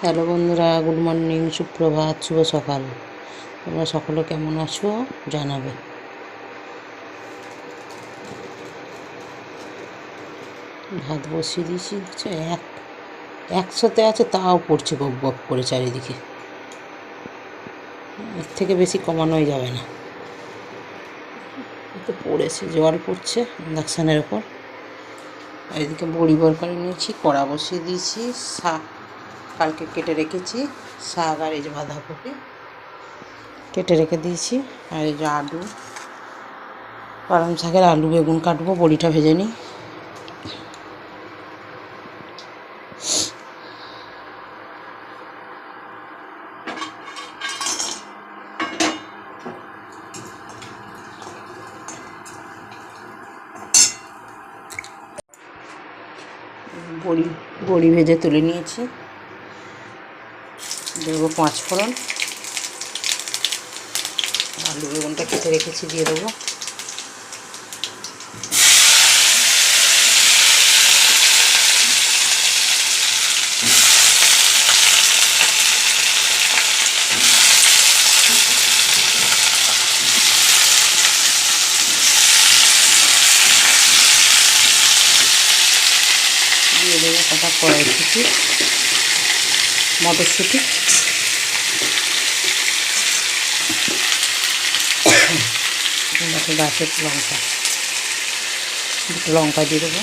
Hello বন্ধুরা, good morning, সুপ্রভাত, শুভ সকাল। তোমরা সকলে কেমন আছো জানাবে। ভাত বসিয়ে দিয়েছি, হচ্ছে একসাথে আছে, তাও পড়ছে বক বক করে চারিদিকে। এর থেকে বেশি কমানোই যাবে না। তো পড়েছে, জল পড়ছে ইন্ডাকশানের ওপর। আর এদিকে বড়ি বরকারি নিয়েছি, কড়া বসিয়ে দিয়েছি। শাক কালকে কেটে রেখেছি, শাক আর এই যে বাঁধাকপি কেটে রেখে দিয়েছি। আর এই যে আলু, পালং শাকের আলু বেগুন কাটবো, বড়িটা ভেজে নিই। বড়ি ভেজে তুলে নিয়েছি। দেবো 5 ফোড়ন, আলু বেগুনটা কেটে রেখেছি দিয়ে দেবো। দিয়ে দেবো কটা কড়াইশুঁটি, মটরশুঁটি, গাছের লঙ্কা, দুটো লঙ্কা দিয়ে দেবো,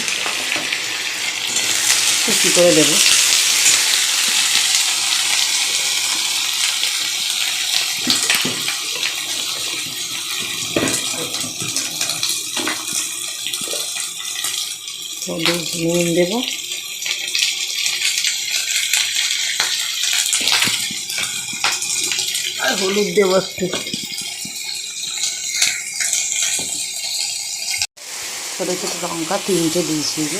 কুচি করে দেবো। নুন দেবো, আর হলুদ দেবো একটু। ছোটো ছোটো লঙ্কা 3টে দিয়েছি, যে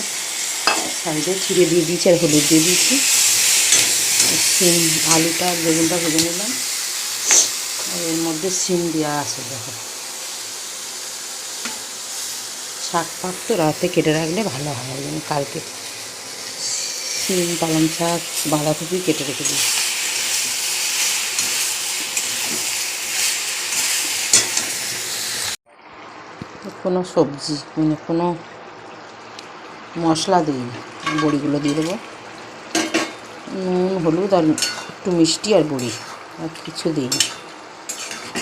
সাইডে ছিঁড়ে দিয়ে দিয়েছি, আর হলুদ দিয়ে দিয়েছি। সিম, আলুটা আর বেগুনটা ভেজে নিলাম। আর এর মধ্যে সিম দেওয়া আছে, দেখো। শাক পাক তো রাতে কেটে রাখলে ভালো হয়, ওই জন্য কালকে সিম, পালং শাক, বাঁধাকপি কেটে রেখে দিই। কোনো সবজি মানে কোনো মশলা দিইনি, বড়িগুলো দিয়ে দেবো। নুন, হলুদ আর একটু মিষ্টি আর বড়ি, আর কিছু দিইনি,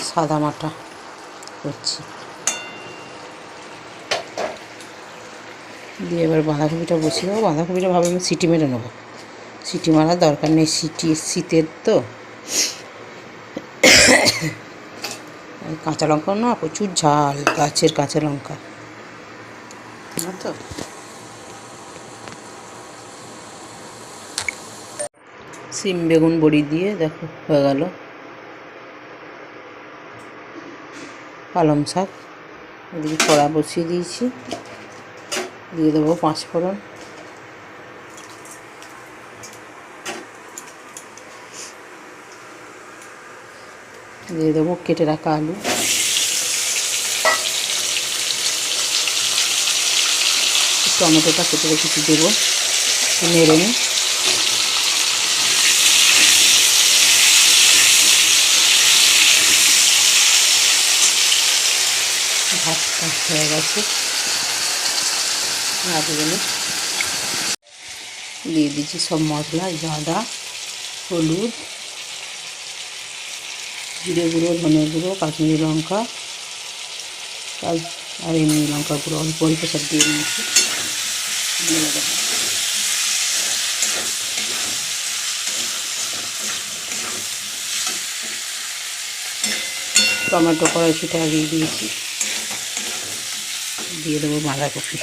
সাদা মাটা করছি। দিয়ে এবার বাঁধাকপিটা বসিয়ে দেবো। বাঁধাকপিটা ভাবে সিটি মেরে নেবো, সিটি মারার দরকার নেই, শীতের তো। কাঁচা লঙ্কা না, প্রচুর ঝাল, গাছের কাঁচা লঙ্কা তো। সিম বেগুন বড়ি দিয়ে দেখো হয়ে গেল। পালং শাক, এদিকে কড়া বসিয়ে দিয়েছি, দিয়ে দেবো 5 ফোড়ন, দিয়ে দেবো কেটে রাখা আলু, টমেটোটা কেটে রেখেছি দেবো, নেড়ে নিই। ভাতটা হয়ে গেছে, আলুগুলো দিয়ে দিচ্ছি সব মশলা, আদা, হলুদ, জিরে গুঁড়ো, ধনে গুঁড়ো, কাশ্মীরি লঙ্কা আর এমনি লঙ্কা গুঁড়ো অল্প অল্প সব দিয়ে নিয়েছি। টমেটো কড়াইশুঁটি আগিয়ে দিয়েছি, দিয়ে দেবো বাঁধাকপি।